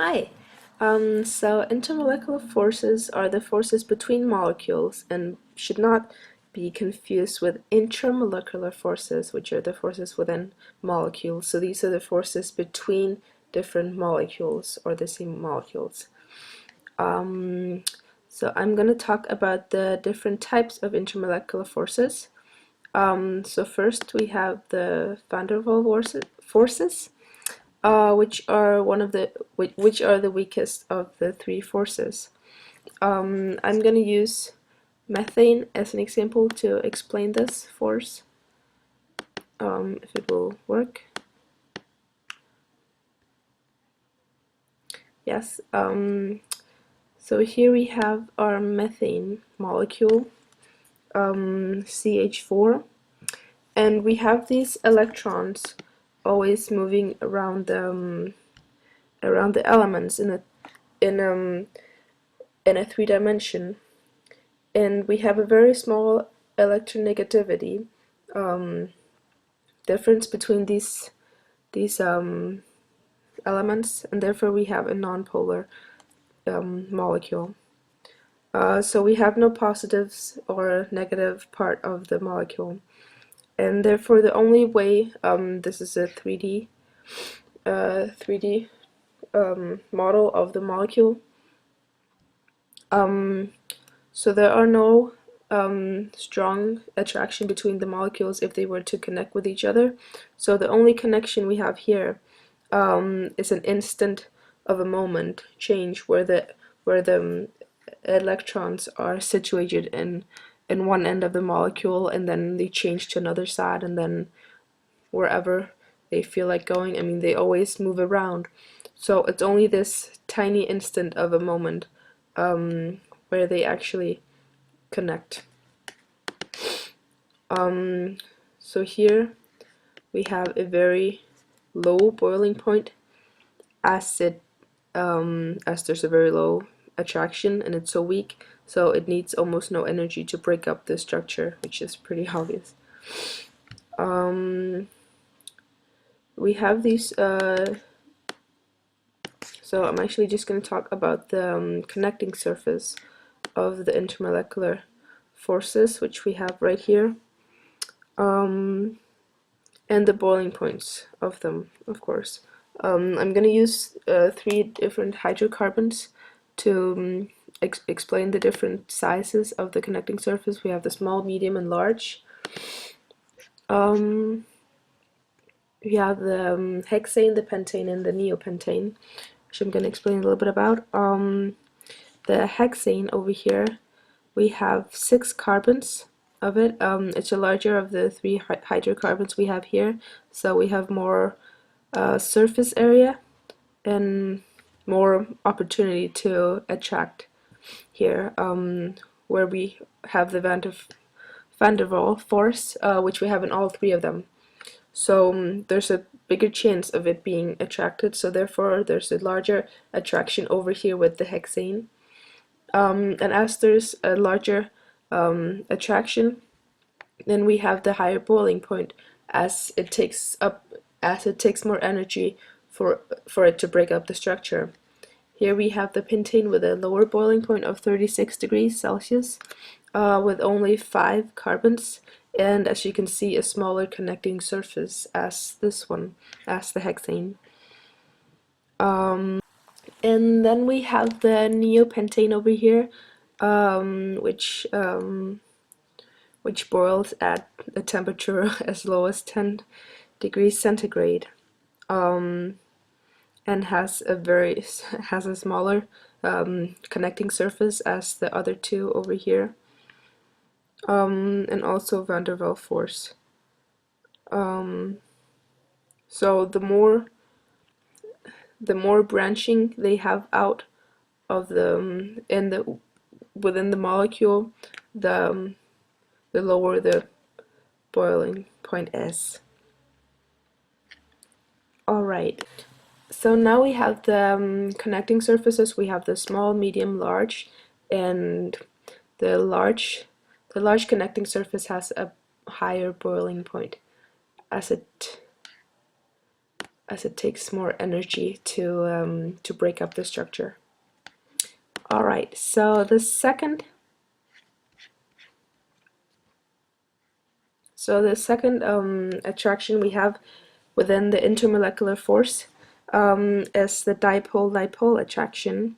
Hi. So intermolecular forces are the forces between molecules and should not be confused with intramolecular forces, which are the forces within molecules. So these are the forces between different molecules or the same molecules. Um, so I'm going to talk about the different types of intermolecular forces. So first we have the van der Waals forces, which are the weakest of the three forces. I'm gonna use methane as an example to explain this force, if it will work. Yes. So here we have our methane molecule, CH4, and we have these electrons always moving around the elements in a three dimension. And we have a very small electronegativity difference between these elements, and therefore we have a nonpolar molecule. So we have no positives or negative part of the molecule, and therefore the only way, this is a 3D model of the molecule. So there are no strong attraction between the molecules if they were to connect with each other. So the only connection we have here is an instant of a moment change where the electrons are situated in one end of the molecule, and then they change to another side, and then wherever they feel like going. I mean, they always move around. So it's only this tiny instant of a moment where they actually connect. So here we have a very low boiling point as there's a very low attraction and it's so weak, so it needs almost no energy to break up the structure, which is pretty obvious. We have these so I'm actually just going to talk about the connecting surface of the intermolecular forces, which we have right here, and the boiling points of them, of course. I'm going to use three different hydrocarbons to explain the different sizes of the connecting surface. We have the small, medium, and large. We have the hexane, the pentane, and the neopentane, which I'm going to explain a little bit about. The hexane over here, we have 6 carbons of it. It's a larger of the 3 hydrocarbons we have here, so we have more surface area and more opportunity to attract here, where we have the van der Waal force, which we have in all 3 of them. So there's a bigger chance of it being attracted, so therefore there's a larger attraction over here with the hexane. And as there's a larger attraction, then we have the higher boiling point, as it takes more energy for it to break up the structure. Here we have the pentane with a lower boiling point of 36 degrees Celsius, with only 5 carbons, and as you can see, a smaller connecting surface as this one, as the hexane. And then we have the neopentane over here, which boils at a temperature as low as 10 degrees centigrade, and has a smaller connecting surface as the other 2 over here, and also van der Waal force. So the more branching they have out of within the molecule, the lower the boiling point is. Alright, so now we have the connecting surfaces. We have the small, medium, large, and the large connecting surface has a higher boiling point, as it as it takes more energy to break up the structure. All right, so the second attraction we have within the intermolecular force is the dipole-dipole attraction,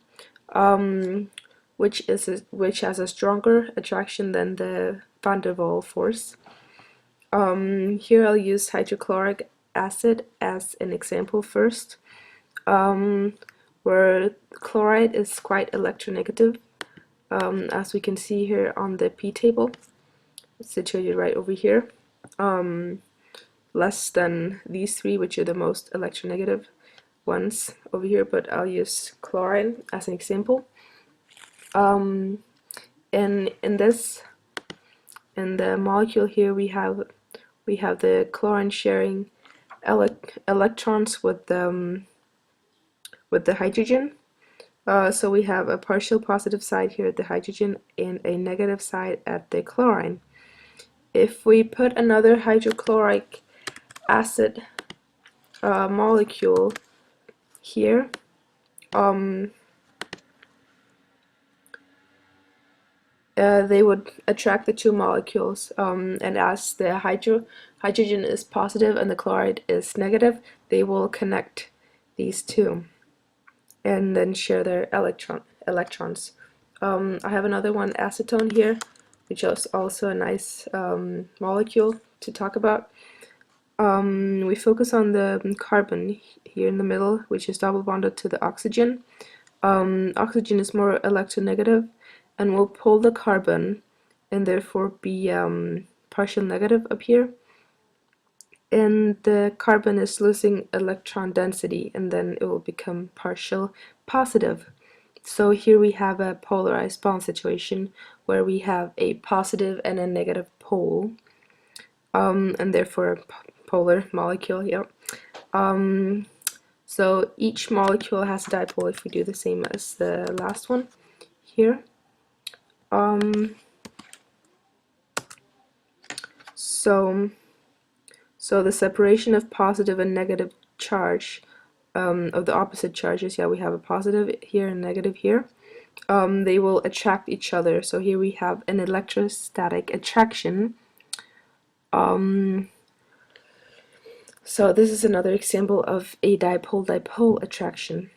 which has a stronger attraction than the van der Waal force. Here I'll use hydrochloric acid as an example first, where chloride is quite electronegative, as we can see here on the P table. It's situated right over here. Less than these three, which are the most electronegative ones over here, but I'll use chlorine as an example. And in the molecule here we have the chlorine sharing electrons with the hydrogen. So we have a partial positive side here at the hydrogen and a negative side at the chlorine. If we put another hydrochloric acid molecule here, they would attract the two molecules, and as the hydrogen is positive and the chloride is negative, they will connect these two and then share their electrons. I have another one, acetone, here, which is also a nice molecule to talk about. We focus on the carbon here in the middle, which is double bonded to the oxygen. Oxygen is more electronegative and will pull the carbon and therefore be partial negative up here. And the carbon is losing electron density, and then it will become partial positive. So here we have a polarized bond situation where we have a positive and a negative pole, and therefore a polar molecule here. So each molecule has a dipole if we do the same as the last one here. So the separation of positive and negative charge, of the opposite charges, yeah, we have a positive here and negative here. They will attract each other. So here we have an electrostatic attraction. So this is another example of a dipole-dipole attraction.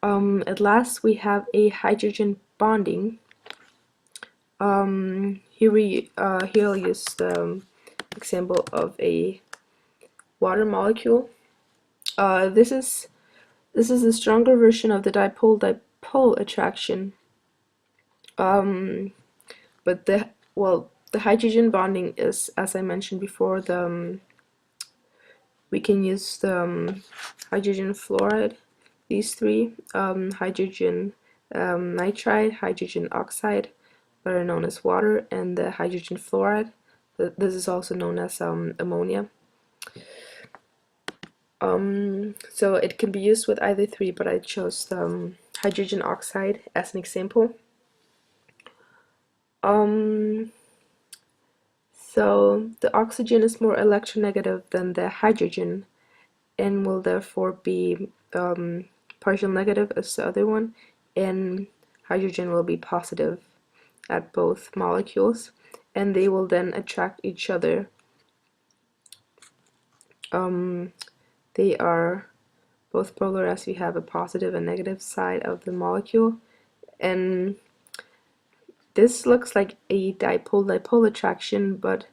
At last we have a hydrogen bonding. Here I'll use the example of a water molecule. This is a stronger version of the dipole-dipole attraction. But the hydrogen bonding is, as I mentioned before, we can use the hydrogen fluoride, these three, hydrogen nitride, hydrogen oxide, that are known as water, and the hydrogen fluoride. This is also known as ammonia. So it can be used with either three, but I chose the hydrogen oxide as an example. So the oxygen is more electronegative than the hydrogen and will therefore be partial negative as the other one, and hydrogen will be positive at both molecules, and they will then attract each other. They are both polar, as we have a positive and negative side of the molecule, and this looks like a dipole-dipole attraction, but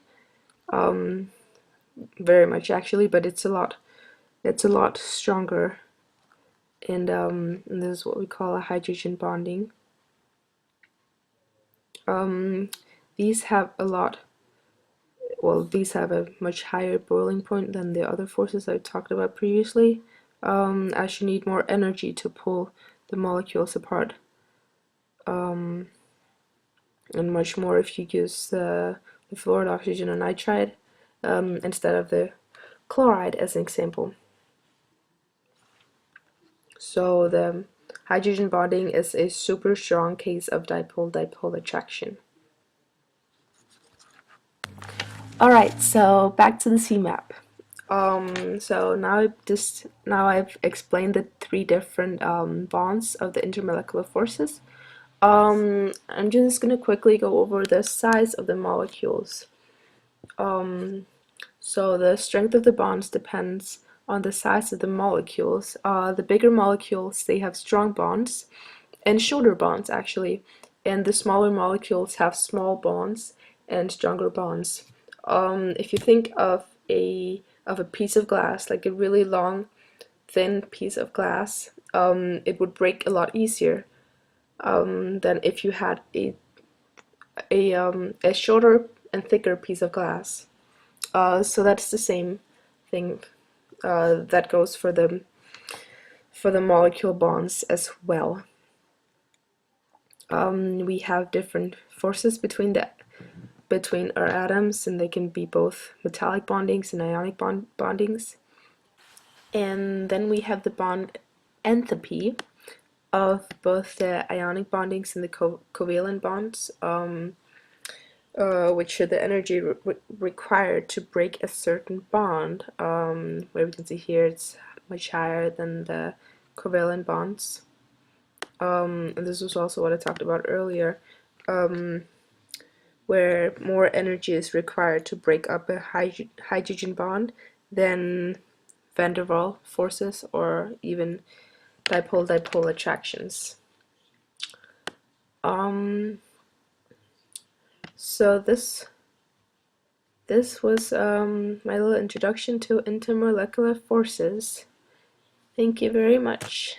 very much actually, but it's a lot stronger, and this is what we call a hydrogen bonding. These have a much higher boiling point than the other forces I talked about previously, as you need more energy to pull the molecules apart, and much more if you use the fluoride, oxygen, and nitride instead of the chloride as an example. So the hydrogen bonding is a super strong case of dipole-dipole attraction. Alright, so back to the CMAP. So now I've explained the three different bonds of the intermolecular forces. I'm just gonna quickly go over the size of the molecules. So the strength of the bonds depends on the size of the molecules. The bigger molecules, they have strong bonds and shorter bonds actually, and the smaller molecules have small bonds and stronger bonds. If you think of a piece of glass, like a really long, thin piece of glass, it would break a lot easier than if you had a shorter and thicker piece of glass. So that's the same thing that goes for the molecule bonds as well. We have different forces between our atoms, and they can be both metallic bondings and ionic bondings. And then we have the bond enthalpy of both the ionic bondings and the covalent bonds, which are the energy required to break a certain bond. Where we can see here, it's much higher than the covalent bonds. And this was also what I talked about earlier, where more energy is required to break up a hydrogen bond than van der Waal forces or even dipole-dipole attractions. So this was my little introduction to intermolecular forces. Thank you very much.